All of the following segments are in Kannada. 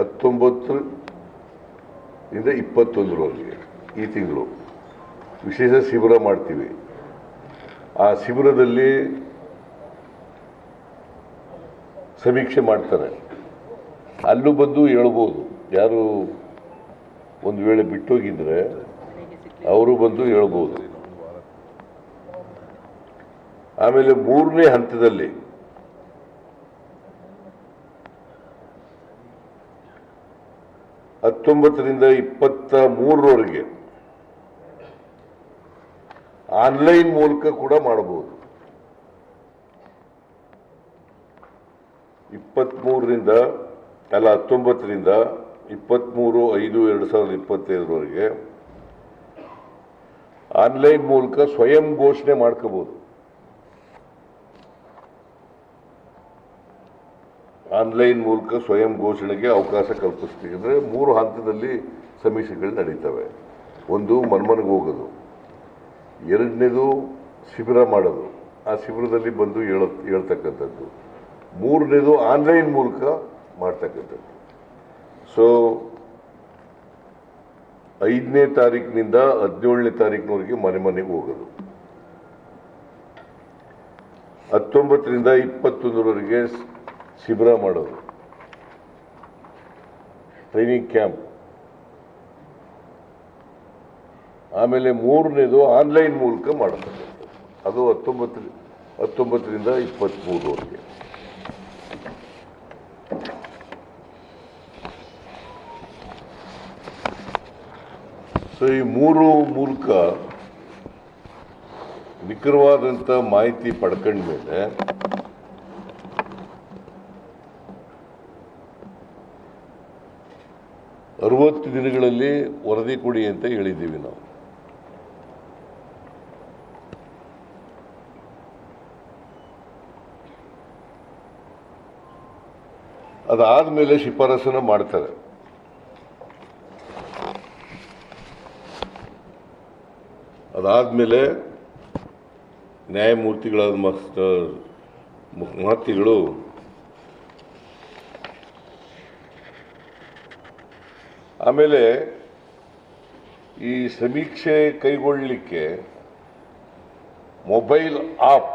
19ರಿಂದ 21ರವರೆಗೆ ಈ ತಿಂಗಳು ವಿಶೇಷ ಶಿಬಿರ ಮಾಡ್ತೀವಿ. ಆ ಶಿಬಿರದಲ್ಲಿ ಸಮೀಕ್ಷೆ ಮಾಡ್ತಾರೆ. ಅಲ್ಲೂ ಬಂದು ಹೇಳ್ಬೋದು, ಯಾರು ಒಂದು ವೇಳೆ ಬಿಟ್ಟೋಗಿದ್ರೆ ಅವರು ಬಂದು ಹೇಳ್ಬೋದು. ಆಮೇಲೆ 3ನೇ ಹಂತದಲ್ಲಿ ಹತ್ತೊಂಬತ್ತರಿಂದ 23ರವರೆಗೆ ಆನ್ಲೈನ್ ಮೂಲಕ ಕೂಡ ಮಾಡಬಹುದು. 19ರಿಂದ 23/5/2025 ಆನ್ಲೈನ್ ಮೂಲಕ ಸ್ವಯಂ ಘೋಷಣೆ ಮಾಡ್ಕೋಬಹುದು. ಆನ್ಲೈನ್ ಮೂಲಕ ಸ್ವಯಂ ಘೋಷಣೆಗೆ ಅವಕಾಶ ಕಲ್ಪಿಸ್ತೀವಿ. ಅಂದರೆ 3 ಹಂತದಲ್ಲಿ ಸಮೀಕ್ಷೆಗಳು ನಡೀತವೆ. ಒಂದು ಮನ್ಮನೆಗೆ ಹೋಗೋದು, 2ನೇದು ಶಿಬಿರ ಮಾಡೋದು, ಆ ಶಿಬಿರದಲ್ಲಿ ಬಂದು ಹೇಳ್ತಕ್ಕಂಥದ್ದು, 3ನೇದು ಆನ್ಲೈನ್ ಮೂಲಕ ಮಾಡ್ತಕ್ಕಂಥದ್ದು. ಸೊ 5ನೇ ತಾರೀಕಿನಿಂದ 17ನೇ ತಾರೀಕಿನವರೆಗೆ ಮನೆಗೆ ಹೋಗೋದು, 19ರಿಂದ 21ರವರೆಗೆ ಶಿಬಿರ ಮಾಡೋದು, ಟ್ರೈನಿಂಗ್ ಕ್ಯಾಂಪ್. ಆಮೇಲೆ 3ನೇದು ಆನ್ಲೈನ್ ಮೂಲಕ ಮಾಡತಕ್ಕಂಥದ್ದು, ಅದು 19ರಿಂದ 23ರವರೆಗೆ. ಸೊ ಈ 3 ಮೂಲಕ ನಿಖರವಾದಂಥ ಮಾಹಿತಿ ಪಡ್ಕೊಂಡ್ಮೇಲೆ ಅರವತ್ತು ದಿನಗಳಲ್ಲಿ ವರದಿ ಕೊಡಿ ಅಂತ ಹೇಳಿದ್ದೀವಿ ನಾವು. ಅದಾದಮೇಲೆ ಶಿಫಾರಸನ್ನು ಮಾಡ್ತಾರೆ. ಅದಾದಮೇಲೆ ನ್ಯಾಯಮೂರ್ತಿಗಳಾದ ಮಹತಿಗಳು ಆಮೇಲೆ ಈ ಸಮೀಕ್ಷೆ ಕೈಗೊಳ್ಳಲಿಕ್ಕೆ ಮೊಬೈಲ್ ಆಪ್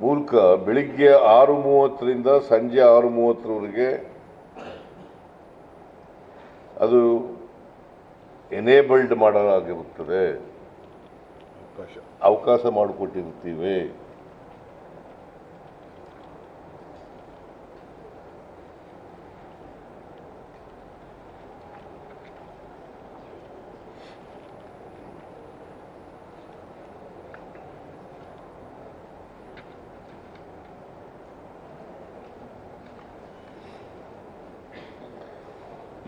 ಮೂಲಕ ಬೆಳಿಗ್ಗೆ 6:30ರಿಂದ ಸಂಜೆ 6:30ರವರೆಗೆ ಅದು ಎನೇಬಲ್ಡ್ ಮಾಡಲಾಗಿರುತ್ತದೆ, ಅವಕಾಶ ಮಾಡಿಕೊಟ್ಟಿರ್ತೀವಿ.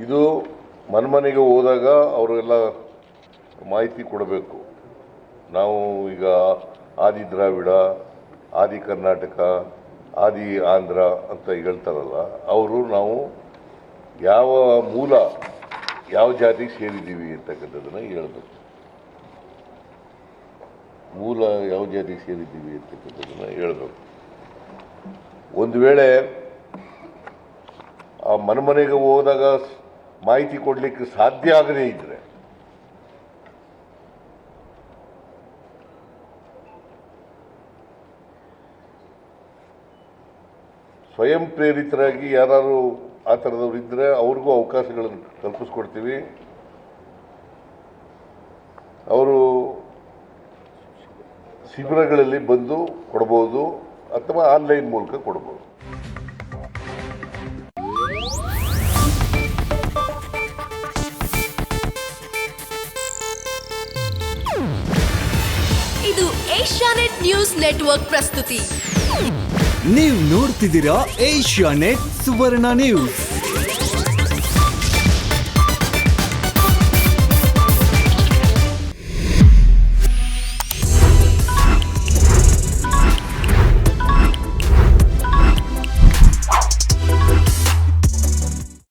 ಇದು ಮನೆಗೆ ಹೋದಾಗ ಅವರೆಲ್ಲ ಮಾಹಿತಿ ಕೊಡಬೇಕು. ನಾವು ಈಗ ಆದಿ ದ್ರಾವಿಡ, ಆದಿ ಕರ್ನಾಟಕ, ಆದಿ ಆಂಧ್ರ ಅಂತ ಹೇಳ್ತಾರಲ್ಲ, ಅವರು ನಾವು ಯಾವ ಮೂಲ ಯಾವ ಜಾತಿಗೆ ಸೇರಿದ್ದೀವಿ ಅಂತಕ್ಕಂಥದ್ದನ್ನು ಹೇಳ್ಬೇಕು. ಮೂಲ ಯಾವ ಜಾತಿಗೆ ಸೇರಿದ್ದೀವಿ ಅಂತಕ್ಕಂಥದ್ದನ್ನು ಹೇಳ್ಬೇಕು. ಒಂದು ವೇಳೆ ಆ ಮನೆಗೆ ಹೋದಾಗ ಮಾಹಿತಿ ಕೊಡಲಿಕ್ಕೆ ಸಾಧ್ಯ ಆಗದೇ ಇದ್ರೆ ಸ್ವಯಂ ಪ್ರೇರಿತರಾಗಿ ಯಾರು ಆ ಥರದವ್ರು ಇದ್ದರೆ ಅವ್ರಿಗೂ ಅವಕಾಶಗಳನ್ನು ಕಲ್ಪಿಸ್ಕೊಡ್ತೀವಿ. ಅವರು ಶಿಬಿರಗಳಲ್ಲಿ ಬಂದು ಕೊಡ್ಬೋದು ಅಥವಾ ಆನ್ಲೈನ್ ಮೂಲಕ ಕೊಡ್ಬೋದು. ಇದು ಏಷ್ಯಾನೆಟ್ ನ್ಯೂಸ್ ನೆಟ್ವರ್ಕ್ ಪ್ರಸ್ತುತಿ. ನೀವು ನೋಡ್ತಿದ್ದೀರಾ ಏಷ್ಯಾನೆಟ್ ಸುವರ್ಣ ನ್ಯೂಸ್.